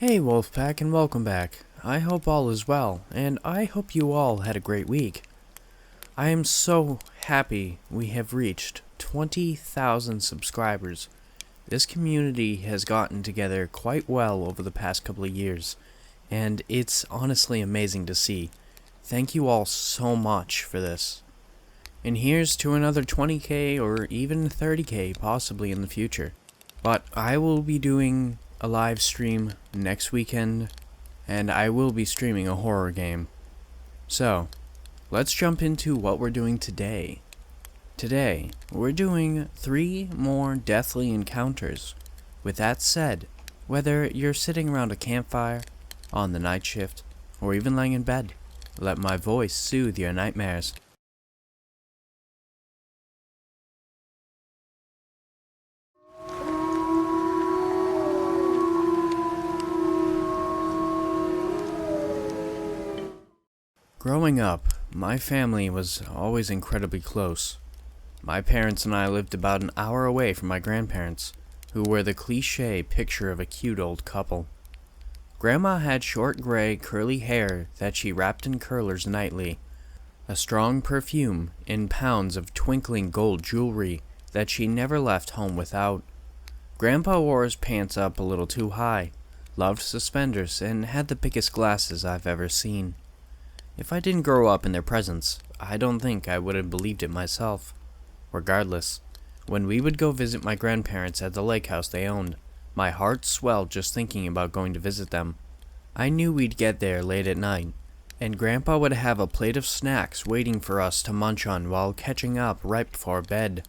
Hey Wolfpack, and welcome back. I hope all is well, and I hope you all had a great week. I am so happy we have reached 20,000 subscribers. This community has gotten together quite well over the past couple of years, and it's honestly amazing to see. Thank you all so much for this. And here's to another 20k or even 30k possibly in the future. But I will be doing a live stream next weekend, and I will be streaming a horror game. So, let's jump into what we're doing today. Today, we're doing 3 more deathly encounters. With that said, whether you're sitting around a campfire, on the night shift, or even laying in bed, let my voice soothe your nightmares. Growing up, my family was always incredibly close. My parents and I lived about an hour away from my grandparents, who were the cliché picture of a cute old couple. Grandma had short gray, curly hair that she wrapped in curlers nightly, a strong perfume, and pounds of twinkling gold jewelry that she never left home without. Grandpa wore his pants up a little too high, loved suspenders, and had the biggest glasses I've ever seen. If I didn't grow up in their presence, I don't think I would have believed it myself. Regardless, when we would go visit my grandparents at the lake house they owned, my heart swelled just thinking about going to visit them. I knew we'd get there late at night, and Grandpa would have a plate of snacks waiting for us to munch on while catching up right before bed.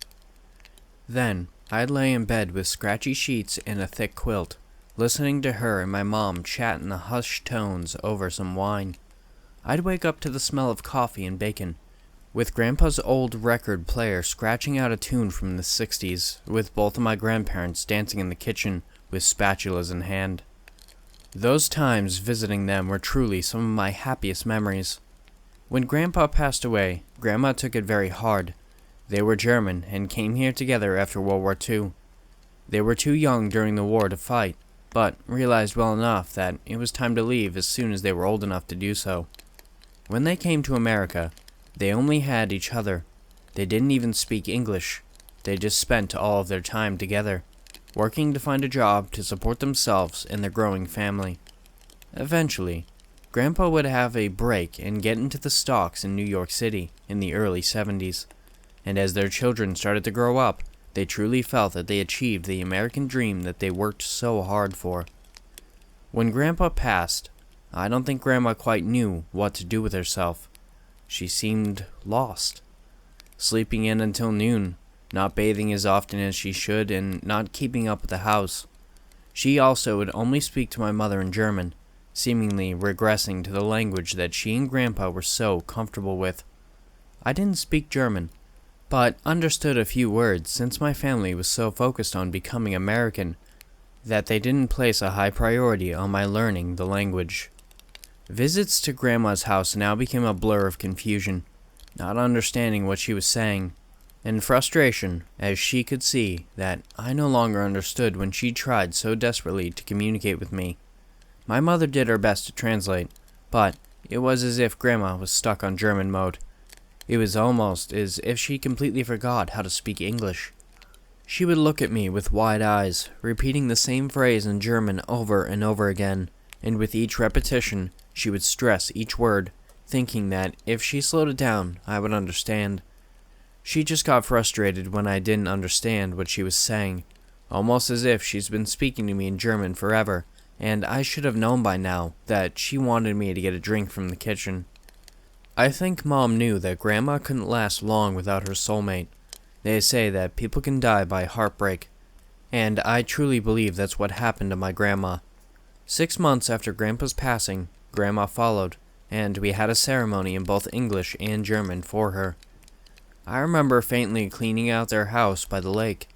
Then, I'd lay in bed with scratchy sheets and a thick quilt, listening to her and my mom chat in the hushed tones over some wine. I'd wake up to the smell of coffee and bacon, with Grandpa's old record player scratching out a tune from the 60s, with both of my grandparents dancing in the kitchen with spatulas in hand. Those times visiting them were truly some of my happiest memories. When Grandpa passed away, Grandma took it very hard. They were German and came here together after World War II. They were too young during the war to fight, but realized well enough that it was time to leave as soon as they were old enough to do so. When they came to America, they only had each other. They didn't even speak English. They just spent all of their time together, working to find a job to support themselves and their growing family. Eventually, Grandpa would have a break and get into the stocks in New York City in the early 70s. And as their children started to grow up, they truly felt that they achieved the American dream that they worked so hard for. When Grandpa passed, I don't think Grandma quite knew what to do with herself. She seemed lost, sleeping in until noon, not bathing as often as she should, and not keeping up with the house. She also would only speak to my mother in German, seemingly regressing to the language that she and Grandpa were so comfortable with. I didn't speak German, but understood a few words since my family was so focused on becoming American that they didn't place a high priority on my learning the language. Visits to Grandma's house now became a blur of confusion, not understanding what she was saying, and frustration as she could see that I no longer understood when she tried so desperately to communicate with me. My mother did her best to translate, but it was as if Grandma was stuck on German mode. It was almost as if she completely forgot how to speak English. She would look at me with wide eyes, repeating the same phrase in German over and over again, and with each repetition, she would stress each word, thinking that if she slowed it down, I would understand. She just got frustrated when I didn't understand what she was saying, almost as if she's been speaking to me in German forever, and I should have known by now that she wanted me to get a drink from the kitchen. I think Mom knew that Grandma couldn't last long without her soulmate. They say that people can die by heartbreak, and I truly believe that's what happened to my grandma. 6 months after Grandpa's passing, Grandma followed, and we had a ceremony in both English and German for her. I remember faintly cleaning out their house by the lake.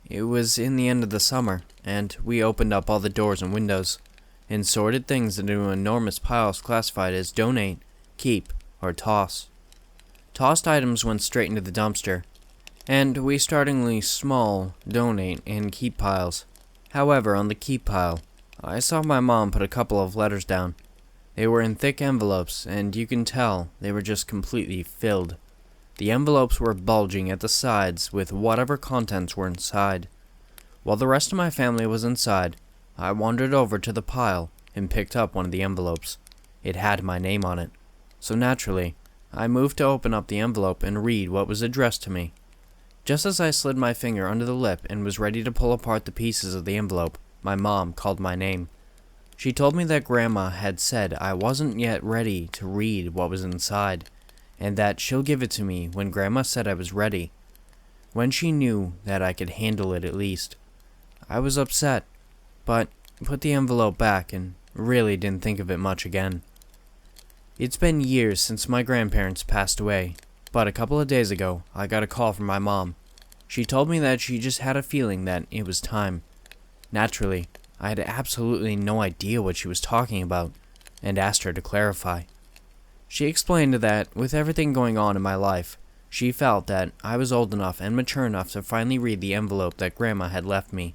It was in the end of the summer, and we opened up all the doors and windows, and sorted things into enormous piles classified as donate, keep, or toss. Tossed items went straight into the dumpster, and we startlingly small donate and keep piles. However, on the keep pile, I saw my mom put a couple of letters down. They were in thick envelopes, and you can tell they were just completely filled. The envelopes were bulging at the sides with whatever contents were inside. While the rest of my family was inside, I wandered over to the pile and picked up one of the envelopes. It had my name on it, so naturally, I moved to open up the envelope and read what was addressed to me. Just as I slid my finger under the lip and was ready to pull apart the pieces of the envelope, my mom called my name. She told me that Grandma had said I wasn't yet ready to read what was inside, and that she'll give it to me when Grandma said I was ready, when she knew that I could handle it at least. I was upset, but put the envelope back and really didn't think of it much again. It's been years since my grandparents passed away, but a couple of days ago I got a call from my mom. She told me that she just had a feeling that it was time. Naturally, I had absolutely no idea what she was talking about, and asked her to clarify. She explained that with everything going on in my life, she felt that I was old enough and mature enough to finally read the envelope that Grandma had left me.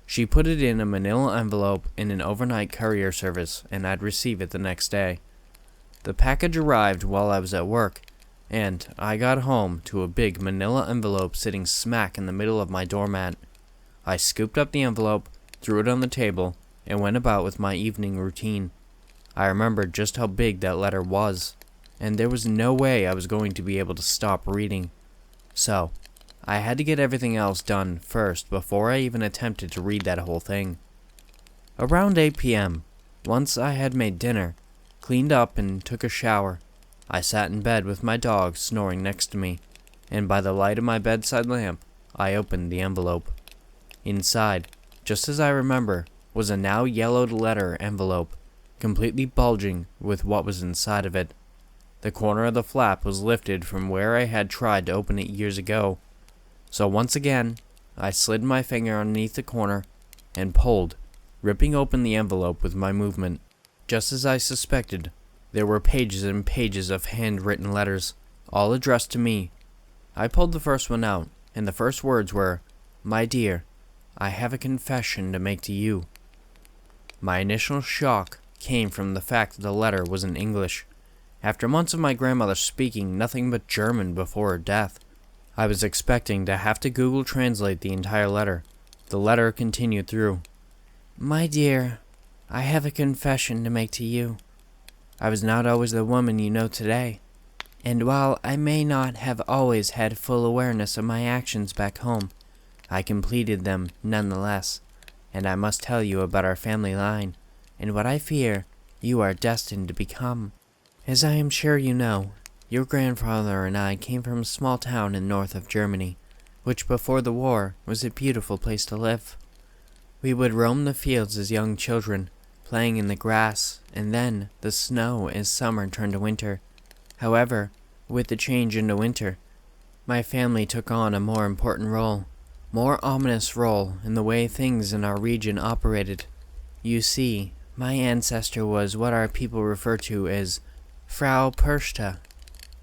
She put it in a manila envelope in an overnight courier service, and I'd receive it the next day. The package arrived while I was at work, and I got home to a big manila envelope sitting smack in the middle of my doormat. I scooped up the envelope, threw it on the table, and went about with my evening routine. I remembered just how big that letter was, and there was no way I was going to be able to stop reading. So, I had to get everything else done first before I even attempted to read that whole thing. Around 8 p.m., once I had made dinner, cleaned up and took a shower, I sat in bed with my dog snoring next to me, and by the light of my bedside lamp, I opened the envelope. Inside, just as I remember, was a now yellowed letter envelope, completely bulging with what was inside of it. The corner of the flap was lifted from where I had tried to open it years ago. So once again, I slid my finger underneath the corner and pulled, ripping open the envelope with my movement. Just as I suspected, there were pages and pages of handwritten letters, all addressed to me. I pulled the first one out, and the first words were, "My dear, I have a confession to make to you." My initial shock came from the fact that the letter was in English. After months of my grandmother speaking nothing but German before her death, I was expecting to have to Google translate the entire letter. The letter continued through. "My dear, I have a confession to make to you. I was not always the woman you know today, and while I may not have always had full awareness of my actions back home, I completed them nonetheless, and I must tell you about our family line, and what I fear you are destined to become. As I am sure you know, your grandfather and I came from a small town in north of Germany, which before the war was a beautiful place to live. We would roam the fields as young children, playing in the grass, and then the snow as summer turned to winter. However, with the change into winter, my family took on a more important role, more ominous role in the way things in our region operated. You see, my ancestor was what our people refer to as Frau Perchta.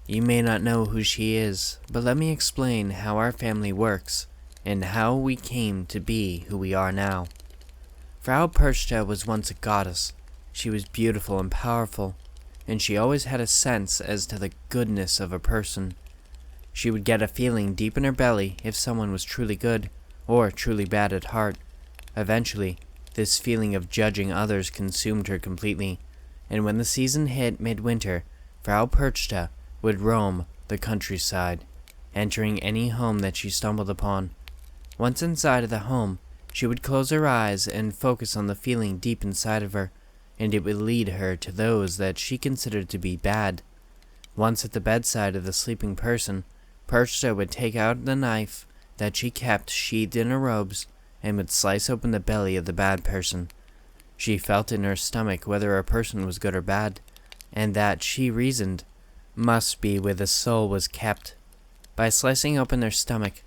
You may not know who she is, but let me explain how our family works, and how we came to be who we are now. Frau Perchta was once a goddess. She was beautiful and powerful, and she always had a sense as to the goodness of a person. She would get a feeling deep in her belly if someone was truly good, or truly bad at heart. Eventually, this feeling of judging others consumed her completely, and when the season hit midwinter, Frau Perchta would roam the countryside, entering any home that she stumbled upon. Once inside of the home, she would close her eyes and focus on the feeling deep inside of her, and it would lead her to those that she considered to be bad. Once at the bedside of the sleeping person, Perchta would take out the knife that she kept sheathed in her robes and would slice open the belly of the bad person. She felt in her stomach whether a person was good or bad, and that, she reasoned, must be where the soul was kept. By slicing open their stomach,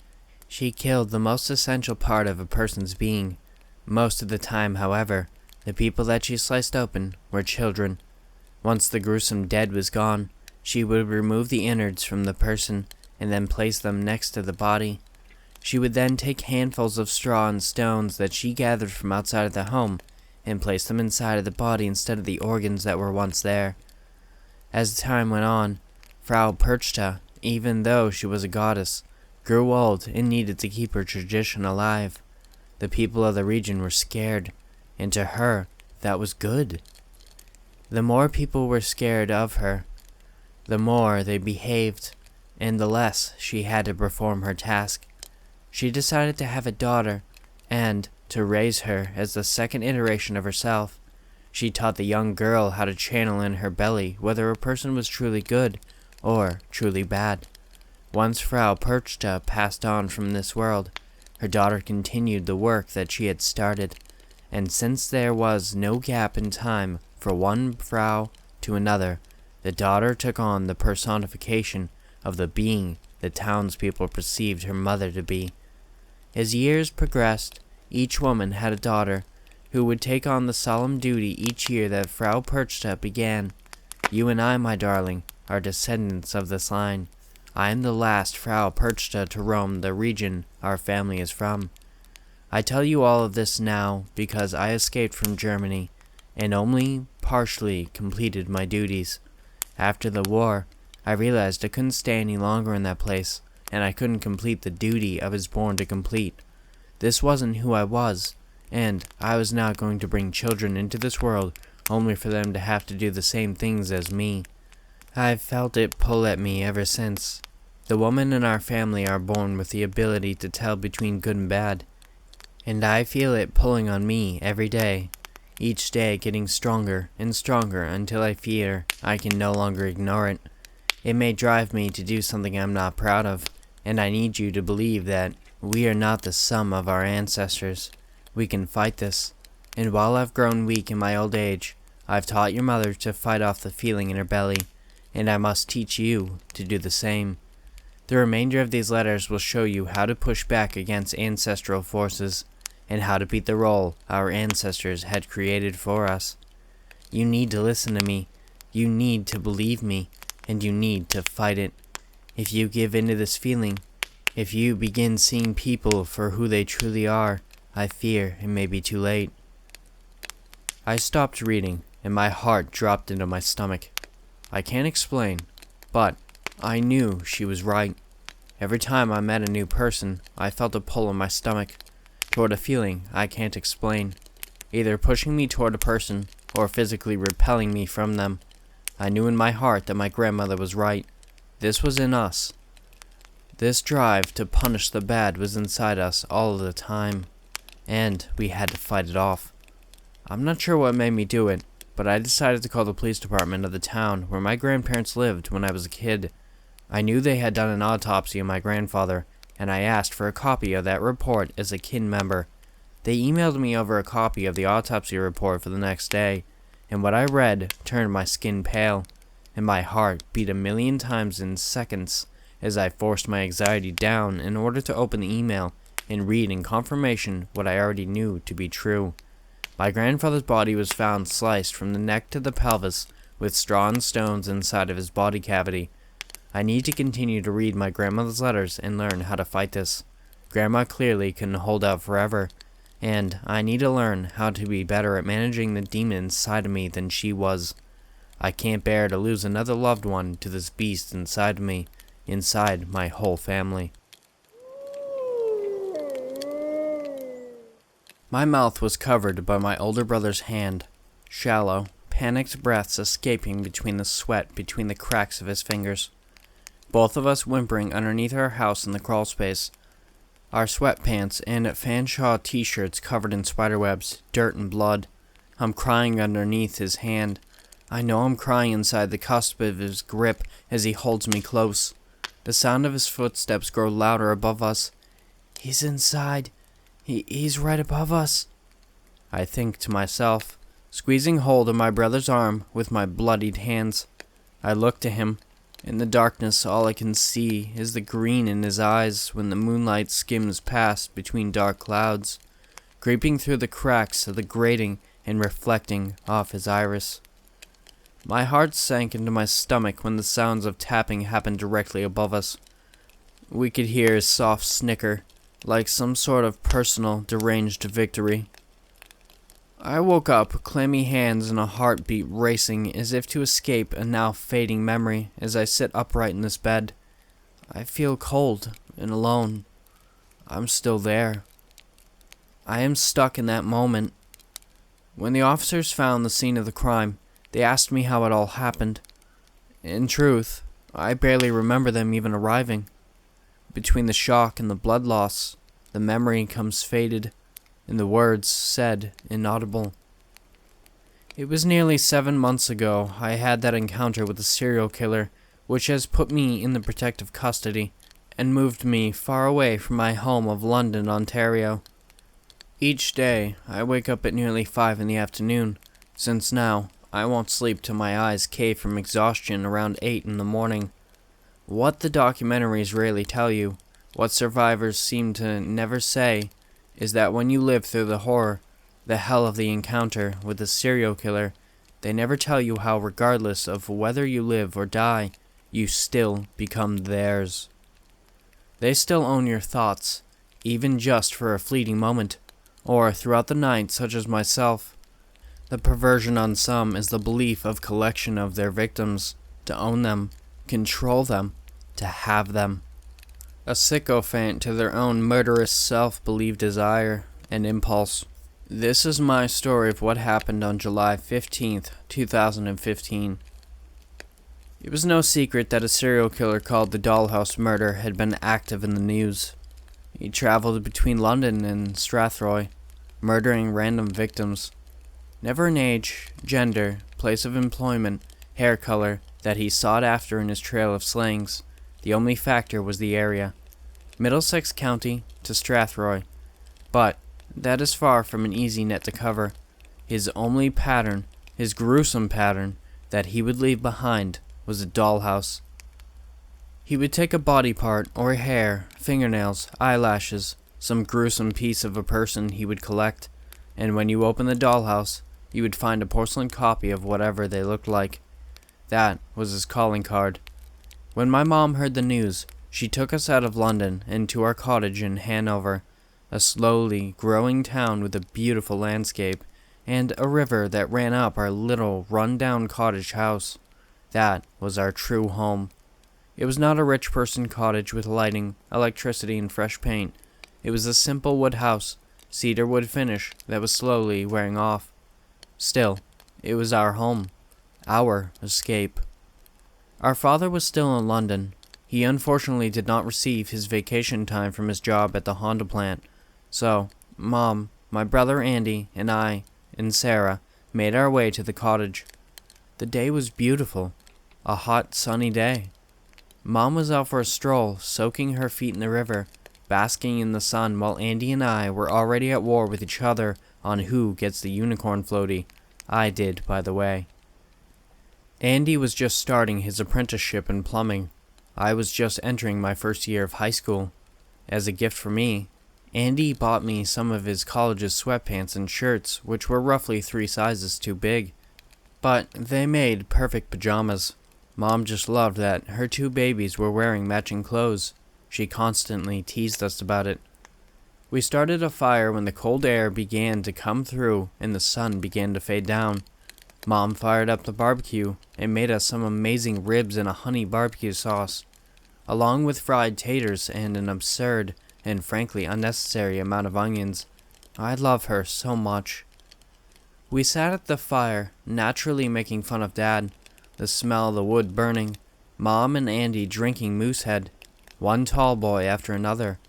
she killed the most essential part of a person's being. Most of the time, however, the people that she sliced open were children. Once the gruesome dead was gone, she would remove the innards from the person and then place them next to the body. She would then take handfuls of straw and stones that she gathered from outside of the home and placed them inside of the body instead of the organs that were once there. As the time went on, Frau Perchta, even though she was a goddess, grew old and needed to keep her tradition alive. The people of the region were scared, and to her, that was good. The more people were scared of her, the more they behaved, and the less she had to perform her task. She decided to have a daughter, and, to raise her as the second iteration of herself, she taught the young girl how to channel in her belly whether a person was truly good or truly bad. Once Frau Perchta passed on from this world, her daughter continued the work that she had started, and since there was no gap in time for one Frau to another, the daughter took on the personification of the being the townspeople perceived her mother to be. As years progressed, each woman had a daughter who would take on the solemn duty each year that Frau Perchta began. You and I, my darling, are descendants of this line. I am the last Frau Perchta to roam the region our family is from. I tell you all of this now because I escaped from Germany and only partially completed my duties. After the war, I realized I couldn't stay any longer in that place, and I couldn't complete the duty I was born to complete. This wasn't who I was, and I was not going to bring children into this world only for them to have to do the same things as me. I've felt it pull at me ever since. The women in our family are born with the ability to tell between good and bad, and I feel it pulling on me every day, each day getting stronger and stronger until I fear I can no longer ignore it. It may drive me to do something I'm not proud of, and I need you to believe that we are not the sum of our ancestors. We can fight this, and while I've grown weak in my old age, I've taught your mother to fight off the feeling in her belly, and I must teach you to do the same. The remainder of these letters will show you how to push back against ancestral forces, and how to beat the role our ancestors had created for us. You need to listen to me, you need to believe me, and you need to fight it. If you give in to this feeling, if you begin seeing people for who they truly are, I fear it may be too late. I stopped reading, and my heart dropped into my stomach. I can't explain, but I knew she was right. Every time I met a new person, I felt a pull in my stomach, toward a feeling I can't explain, either pushing me toward a person or physically repelling me from them. I knew in my heart that my grandmother was right. This was in us. This drive to punish the bad was inside us all the time, and we had to fight it off. I'm not sure what made me do it, but I decided to call the police department of the town where my grandparents lived when I was a kid. I knew they had done an autopsy on my grandfather, and I asked for a copy of that report as a kin member. They emailed me over a copy of the autopsy report for the next day, and what I read turned my skin pale, and my heart beat 1,000,000 times in seconds as I forced my anxiety down in order to open the email and read in confirmation what I already knew to be true. My grandfather's body was found sliced from the neck to the pelvis with straw and stones inside of his body cavity. I need to continue to read my grandmother's letters and learn how to fight this. Grandma clearly couldn't hold out forever, and I need to learn how to be better at managing the demon inside of me than she was. I can't bear to lose another loved one to this beast inside of me, inside my whole family. My mouth was covered by my older brother's hand, shallow, panicked breaths escaping between the sweat between the cracks of his fingers. Both of us whimpering underneath our house in the crawl space, our sweatpants and Fanshawe t-shirts covered in spiderwebs, dirt and blood. I'm crying underneath his hand. I know I'm crying inside the cusp of his grip as he holds me close. The sound of his footsteps grow louder above us. He's inside. He's right above us, I think to myself, squeezing hold of my brother's arm with my bloodied hands. I look to him. In the darkness, all I can see is the green in his eyes when the moonlight skims past between dark clouds, creeping through the cracks of the grating and reflecting off his iris. My heart sank into my stomach when the sounds of tapping happened directly above us. We could hear his soft snicker, like some sort of personal, deranged victory. I woke up, clammy hands and a heartbeat racing as if to escape a now fading memory as I sit upright in this bed. I feel cold and alone. I'm still there. I am stuck in that moment. When the officers found the scene of the crime, they asked me how it all happened. In truth, I barely remember them even arriving. Between the shock and the blood loss, the memory comes faded, and the words said inaudible. It was nearly 7 months ago I had that encounter with a serial killer, which has put me in the protective custody and moved me far away from my home of London, Ontario. Each day, I wake up at nearly 5 in the afternoon, since now I won't sleep till my eyes cave from exhaustion around 8 in the morning. What the documentaries rarely tell you, what survivors seem to never say, is that when you live through the horror, the hell of the encounter with a serial killer, they never tell you how regardless of whether you live or die, you still become theirs. They still own your thoughts, even just for a fleeting moment, or throughout the night such as myself. The perversion on some is the belief of collection of their victims, to own them, control them, to have them. A sycophant to their own murderous self-believed desire and impulse. This is my story of what happened on July 15th, 2015. It was no secret that a serial killer called the Dollhouse murder had been active in the news. He traveled between London and Strathroy, murdering random victims. Never an age, gender, place of employment, hair color that he sought after in his trail of slayings. The only factor was the area. Middlesex County to Strathroy. But that is far from an easy net to cover. His only pattern, his gruesome pattern, that he would leave behind was a dollhouse. He would take a body part or hair, fingernails, eyelashes, some gruesome piece of a person he would collect, and when you open the dollhouse, you would find a porcelain copy of whatever they looked like. That was his calling card. When my mom heard the news, she took us out of London and to our cottage in Hanover, a slowly growing town with a beautiful landscape, and a river that ran up our little run-down cottage house. That was our true home. It was not a rich person cottage with lighting, electricity, and fresh paint. It was a simple wood house, cedar wood finish, that was slowly wearing off. Still, it was our home, our escape. Our father was still in London. He unfortunately did not receive his vacation time from his job at the Honda plant. So, Mom, my brother Andy, and I, and Sarah, made our way to the cottage. The day was beautiful. A hot, sunny day. Mom was out for a stroll, soaking her feet in the river, basking in the sun, while Andy and I were already at war with each other on who gets the unicorn floaty. I did, by the way. Andy was just starting his apprenticeship in plumbing. I was just entering my first year of high school. As a gift for me, Andy bought me some of his college's sweatpants and shirts, which were roughly 3 sizes too big. But they made perfect pajamas. Mom just loved that her 2 babies were wearing matching clothes. She constantly teased us about it. We started a fire when the cold air began to come through and the sun began to fade down. Mom fired up the barbecue and made us some amazing ribs and a honey barbecue sauce, along with fried taters and an absurd and frankly unnecessary amount of onions. I love her so much. We sat at the fire, naturally making fun of Dad, the smell of the wood burning, Mom and Andy drinking Moosehead, one tall boy after another.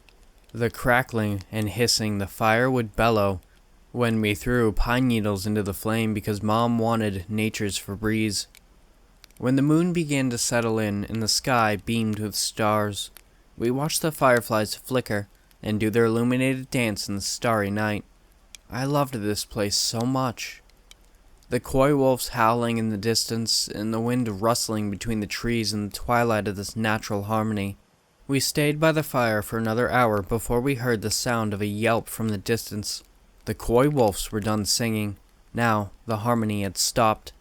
The crackling and hissing the fire would bellow when we threw pine needles into the flame because Mom wanted nature's Febreze. When the moon began to settle in and the sky beamed with stars, we watched the fireflies flicker and do their illuminated dance in the starry night. I loved this place so much. The coy wolves howling in the distance and the wind rustling between the trees in the twilight of this natural harmony. We stayed by the fire for another hour before we heard the sound of a yelp from the distance. The coy wolves were done singing. Now the harmony had stopped,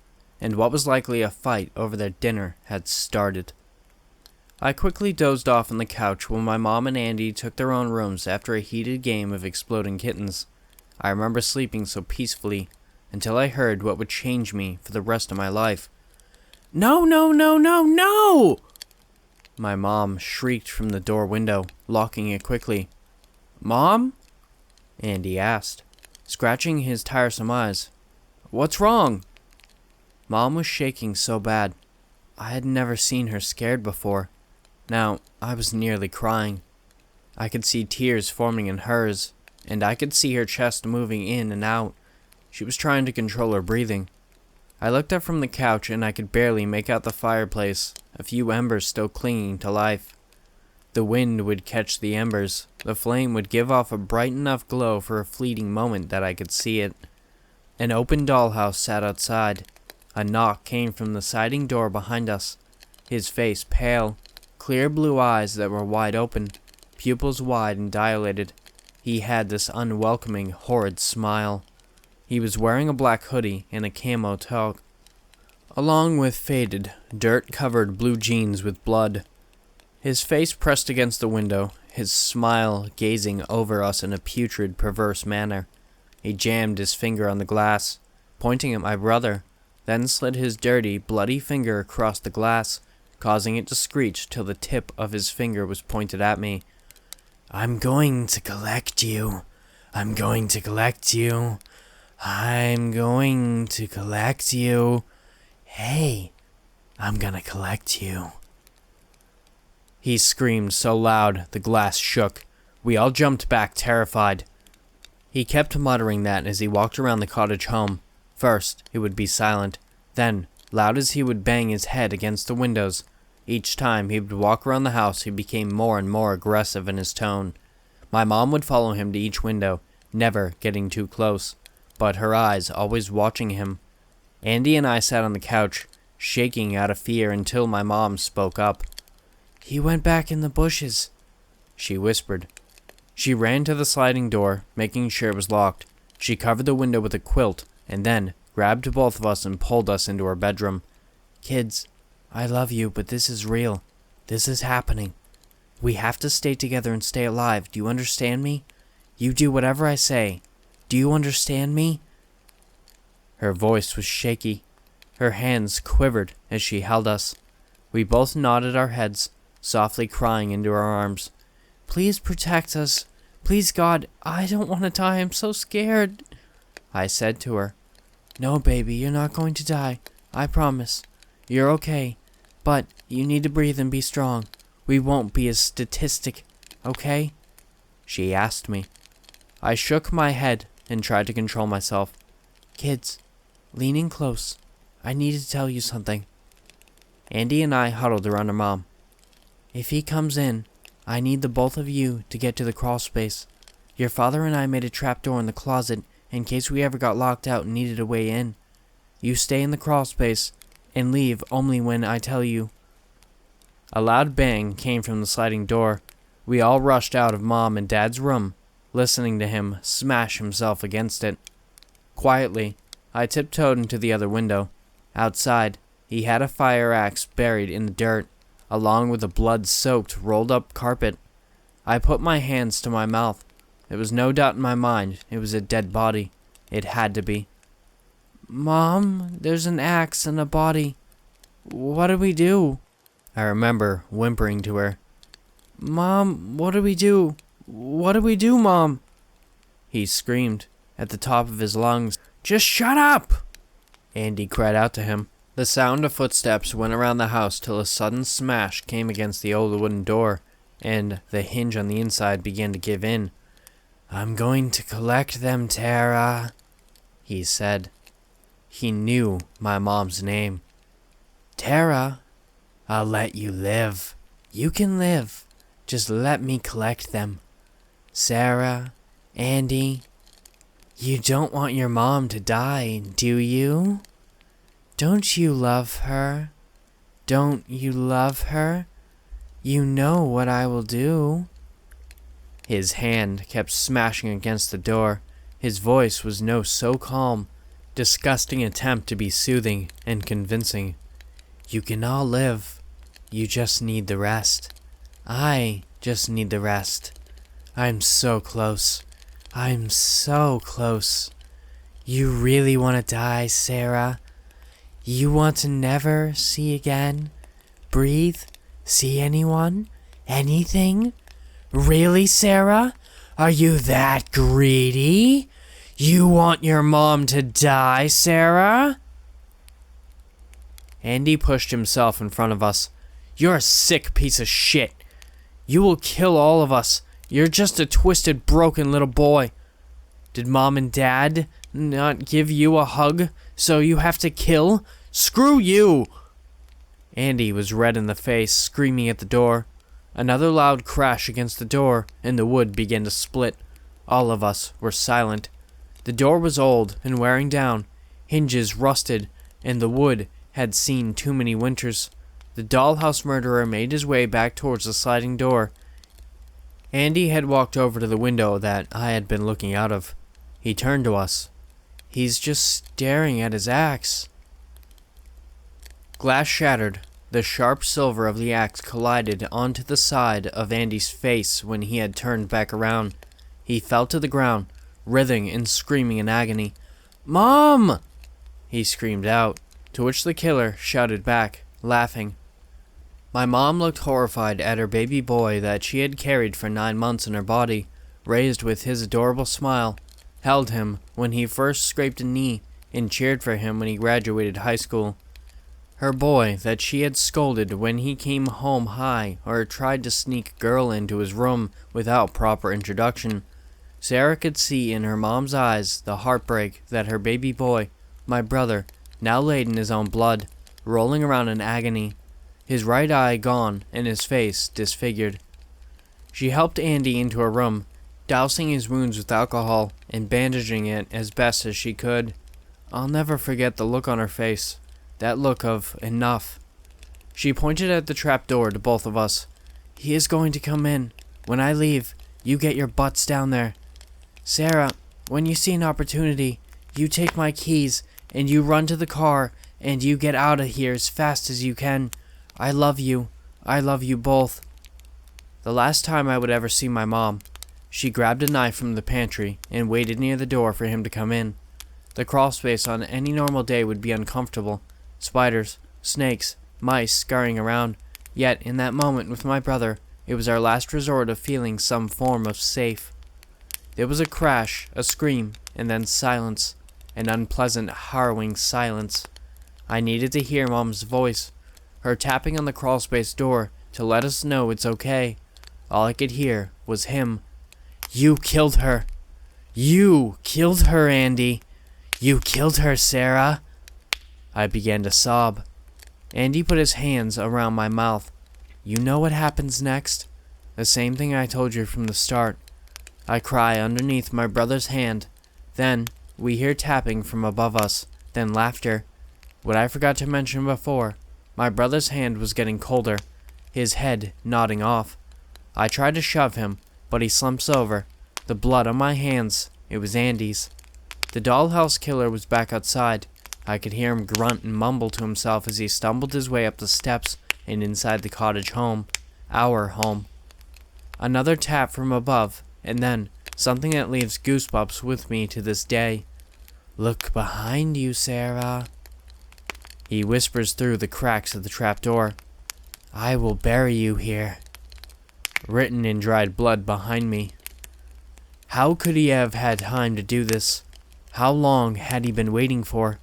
and what was likely a fight over their dinner had started. I quickly dozed off on the couch when my mom and Andy took their own rooms after a heated game of exploding kittens. I remember sleeping so peacefully, until I heard what would change me for the rest of my life. "No, no, no, no, no!" My mom shrieked from the door window, locking it quickly. "Mom?" Andy asked, scratching his tiresome eyes. "What's wrong?" Mom was shaking so bad. I had never seen her scared before. Now, I was nearly crying. I could see tears forming in hers, and I could see her chest moving in and out. She was trying to control her breathing. I looked up from the couch and I could barely make out the fireplace, a few embers still clinging to life. The wind would catch the embers. The flame would give off a bright enough glow for a fleeting moment that I could see it. An open dollhouse sat outside. A knock came from the sliding door behind us. His face pale, clear blue eyes that were wide open, pupils wide and dilated. He had this unwelcoming, horrid smile. He was wearing a black hoodie and a camo toque, along with faded, dirt-covered blue jeans with blood. His face pressed against the window, his smile gazing over us in a putrid, perverse manner. He jammed his finger on the glass, pointing at my brother, then slid his dirty, bloody finger across the glass, causing it to screech till the tip of his finger was pointed at me. "I'm going to collect you. I'm going to collect you. I'm going to collect you. Hey, I'm gonna collect you." He screamed so loud the glass shook. We all jumped back, terrified. He kept muttering that as he walked around the cottage home. First, it would be silent. Then, loud as he would bang his head against the windows. Each time he would walk around the house, he became more and more aggressive in his tone. My mom would follow him to each window, never getting too close, but her eyes always watching him. Andy and I sat on the couch, shaking out of fear until my mom spoke up. "He went back in the bushes," she whispered. She ran to the sliding door, making sure it was locked. She covered the window with a quilt, and then grabbed both of us and pulled us into her bedroom. "Kids, I love you, but this is real. This is happening. We have to stay together and stay alive. Do you understand me? You do whatever I say. Do you understand me?" Her voice was shaky. Her hands quivered as she held us. We both nodded our heads, softly crying into her arms. "Please protect us. Please, God, I don't want to die. I'm so scared," I said to her. "No, baby, you're not going to die. I promise. You're okay. But you need to breathe and be strong. We won't be a statistic, okay?" she asked me. I shook my head and tried to control myself. "Kids, lean in close. I need to tell you something." Andy and I huddled around our mom. "If he comes in, I need the both of you to get to the crawl space. Your father and I made a trapdoor in the closet in case we ever got locked out and needed a way in. You stay in the crawl space and leave only when I tell you." A loud bang came from the sliding door. We all rushed out of Mom and Dad's room, listening to him smash himself against it. Quietly, I tiptoed into the other window. Outside, he had a fire axe buried in the dirt, along with a blood-soaked, rolled-up carpet. I put my hands to my mouth. There was no doubt in my mind it was a dead body. It had to be. "Mom, there's an axe and a body. What do we do?" I remember whimpering to her. "Mom, what do we do? What do we do, Mom?" He screamed at the top of his lungs. "Just shut up!" Andy cried out to him. The sound of footsteps went around the house till a sudden smash came against the old wooden door, and the hinge on the inside began to give in. "I'm going to collect them, Tara," he said. He knew my mom's name. "Tara, I'll let you live. You can live. Just let me collect them. Sarah, Andy, you don't want your mom to die, do you? Don't you love her? Don't you love her? You know what I will do." His hand kept smashing against the door. His voice was so calm, disgusting attempt to be soothing and convincing. "You can all live. You just need the rest. I just need the rest. I'm so close. I'm so close. You really want to die, Sarah? You want to never see again? Breathe? See anyone? Anything? Really, Sarah? Are you that greedy? You want your mom to die, Sarah? Andy pushed himself in front of us. You're a sick piece of shit. You will kill all of us. You're just a twisted, broken little boy. Did Mom and Dad not give you a hug, so you have to kill? Screw you! Andy was red in the face, screaming at the door. Another loud crash against the door, and the wood began to split. All of us were silent. The door was old and wearing down, hinges rusted, and the wood had seen too many winters. The dollhouse murderer made his way back towards the sliding door. Andy had walked over to the window that I had been looking out of. He turned to us. He's just staring at his axe. Glass shattered. The sharp silver of the axe collided onto the side of Andy's face when he had turned back around. He fell to the ground, writhing and screaming in agony. "Mom!" he screamed out, to which the killer shouted back, laughing. My mom looked horrified at her baby boy that she had carried for 9 months in her body, raised with his adorable smile, held him when he first scraped a knee, and cheered for him when he graduated high school. Her boy that she had scolded when he came home high or tried to sneak a girl into his room without proper introduction. Sarah could see in her mom's eyes the heartbreak that her baby boy, my brother, now laid in his own blood, rolling around in agony, his right eye gone and his face disfigured. She helped Andy into her room, dousing his wounds with alcohol and bandaging it as best as she could. I'll never forget the look on her face, that look of enough. She pointed at the trapdoor to both of us. "He is going to come in. When I leave, you get your butts down there. Sarah, when you see an opportunity, you take my keys and you run to the car and you get out of here as fast as you can. I love you. I love you both." The last time I would ever see my mom, she grabbed a knife from the pantry and waited near the door for him to come in. The crawl space on any normal day would be uncomfortable. Spiders, snakes, mice scurrying around. Yet, in that moment with my brother, it was our last resort of feeling some form of safe. There was a crash, a scream, and then silence. An unpleasant, harrowing silence. I needed to hear Mom's voice, her tapping on the crawlspace door to let us know it's okay. All I could hear was him. "You killed her. You killed her, Andy. You killed her, Sarah." I began to sob. Andy put his hands around my mouth. "You know what happens next? The same thing I told you from the start." I cry underneath my brother's hand. Then we hear tapping from above us, then laughter. What I forgot to mention before, my brother's hand was getting colder, his head nodding off. I tried to shove him, but he slumps over. The blood on my hands, it was Andy's. The dollhouse killer was back outside. I could hear him grunt and mumble to himself as he stumbled his way up the steps and inside the cottage home, our home. Another tap from above, and then something that leaves goosebumps with me to this day. "Look behind you, Sarah," he whispers through the cracks of the trapdoor. "I will bury you here." Written in dried blood behind me. How could he have had time to do this? How long had he been waiting for?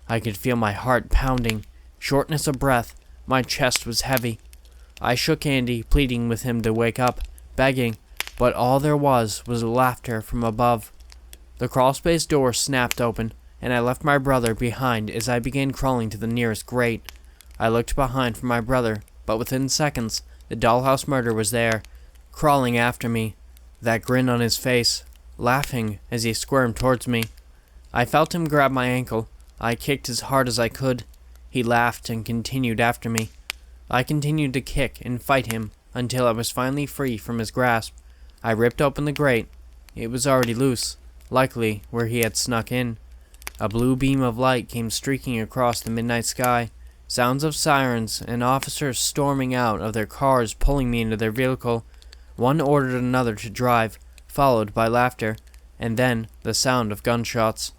I could feel my heart pounding, shortness of breath, my chest was heavy. I shook Andy, pleading with him to wake up, begging, but all there was laughter from above. The crawlspace door snapped open, and I left my brother behind as I began crawling to the nearest grate. I looked behind for my brother, but within seconds, the dollhouse murderer was there, crawling after me, that grin on his face, laughing as he squirmed towards me. I felt him grab my ankle. I kicked as hard as I could. He laughed and continued after me. I continued to kick and fight him until I was finally free from his grasp. I ripped open the grate. It was already loose, likely where he had snuck in. A blue beam of light came streaking across the midnight sky. Sounds of sirens and officers storming out of their cars, pulling me into their vehicle. One ordered another to drive, followed by laughter, and then the sound of gunshots.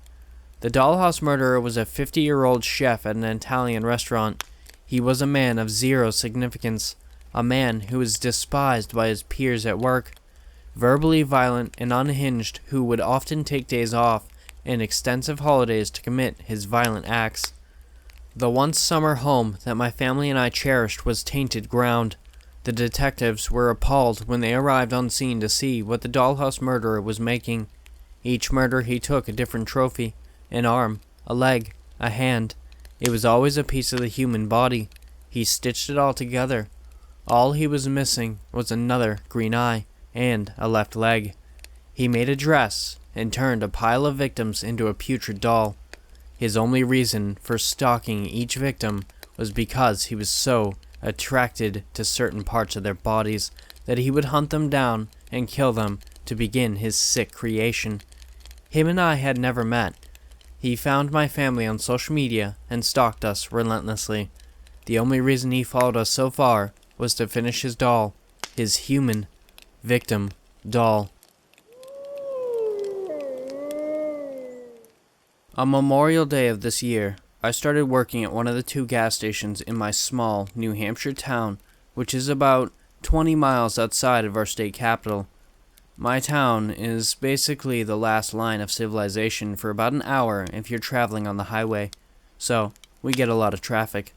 The Dollhouse murderer was a 50-year-old chef at an Italian restaurant. He was a man of zero significance, a man who was despised by his peers at work, verbally violent and unhinged, who would often take days off and extensive holidays to commit his violent acts. The once summer home that my family and I cherished was tainted ground. The detectives were appalled when they arrived on scene to see what the Dollhouse murderer was making. Each murder he took a different trophy, an arm, a leg, a hand. It was always a piece of the human body. He stitched it all together. All he was missing was another green eye and a left leg. He made a dress and turned a pile of victims into a putrid doll. His only reason for stalking each victim was because he was so attracted to certain parts of their bodies that he would hunt them down and kill them to begin his sick creation. Him and I had never met. He found my family on social media and stalked us relentlessly. The only reason he followed us so far was to finish his doll, his human victim doll. On Memorial Day of this year, I started working at one of the 2 gas stations in my small New Hampshire town, which is about 20 miles outside of our state capital. My town is basically the last line of civilization for about an hour if you're traveling on the highway, so we get a lot of traffic.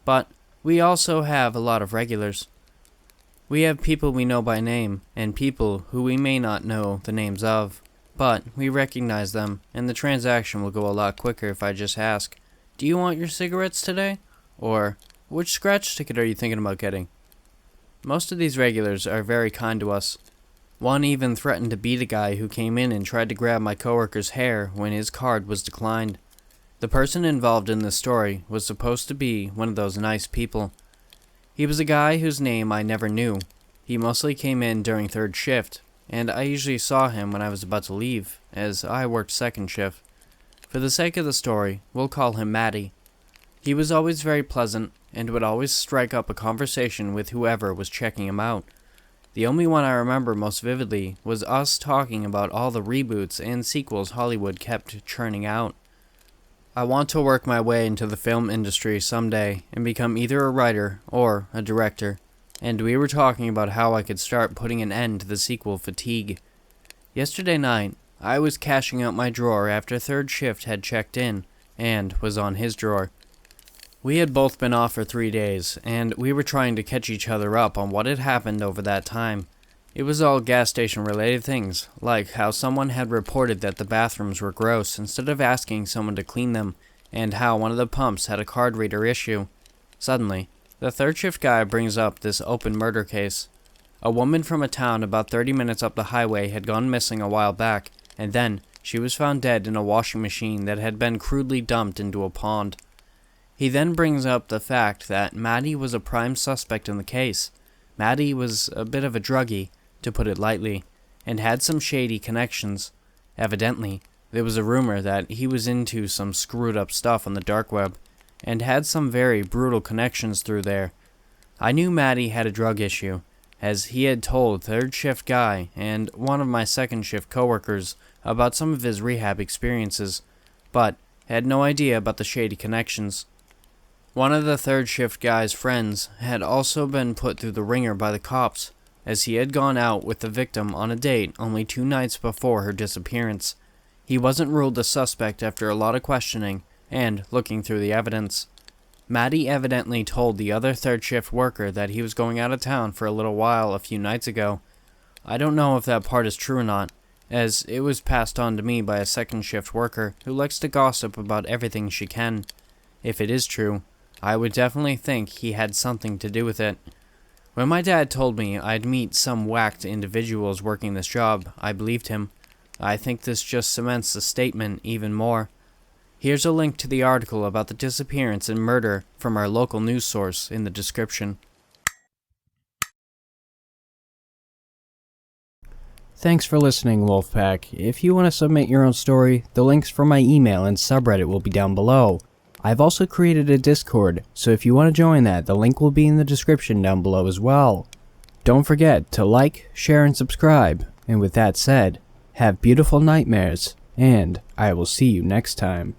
But we also have a lot of regulars. We have people we know by name, and people who we may not know the names of, but we recognize them, and the transaction will go a lot quicker if I just ask, "Do you want your cigarettes today?" Or, "Which scratch ticket are you thinking about getting?" Most of these regulars are very kind to us. One even threatened to beat a guy who came in and tried to grab my coworker's hair when his card was declined. The person involved in this story was supposed to be one of those nice people. He was a guy whose name I never knew. He mostly came in during 3rd shift, and I usually saw him when I was about to leave, as I worked 2nd shift. For the sake of the story, we'll call him Matty. He was always very pleasant, and would always strike up a conversation with whoever was checking him out. The only one I remember most vividly was us talking about all the reboots and sequels Hollywood kept churning out. I want to work my way into the film industry someday and become either a writer or a director, and we were talking about how I could start putting an end to the sequel fatigue. Yesterday night, I was cashing out my drawer after 3rd shift had checked in, and was on his drawer. We had both been off for 3 days, and we were trying to catch each other up on what had happened over that time. It was all gas station related things, like how someone had reported that the bathrooms were gross instead of asking someone to clean them, and how one of the pumps had a card reader issue. Suddenly, the 3rd shift guy brings up this open murder case. A woman from a town about 30 minutes up the highway had gone missing a while back, and then she was found dead in a washing machine that had been crudely dumped into a pond. He then brings up the fact that Maddie was a prime suspect in the case. Maddie was a bit of a druggie, to put it lightly, and had some shady connections. Evidently, there was a rumor that he was into some screwed up stuff on the dark web, and had some very brutal connections through there. I knew Maddie had a drug issue, as he had told 3rd shift guy and one of my 2nd shift coworkers about some of his rehab experiences, but had no idea about the shady connections. One of the 3rd shift guy's friends had also been put through the ringer by the cops, as he had gone out with the victim on a date only 2 nights before her disappearance. He wasn't ruled a suspect after a lot of questioning and looking through the evidence. Maddie evidently told the other 3rd shift worker that he was going out of town for a little while a few nights ago. I don't know if that part is true or not, as it was passed on to me by a 2nd shift worker who likes to gossip about everything she can. If it is true, I would definitely think he had something to do with it. When my dad told me I'd meet some whacked individuals working this job, I believed him. I think this just cements the statement even more. Here's a link to the article about the disappearance and murder from our local news source in the description. Thanks for listening, Wolfpack. If you want to submit your own story, the links for my email and subreddit will be down below. I've also created a Discord, so if you want to join that, the link will be in the description down below as well. Don't forget to like, share, and subscribe. And with that said, have beautiful nightmares, and I will see you next time.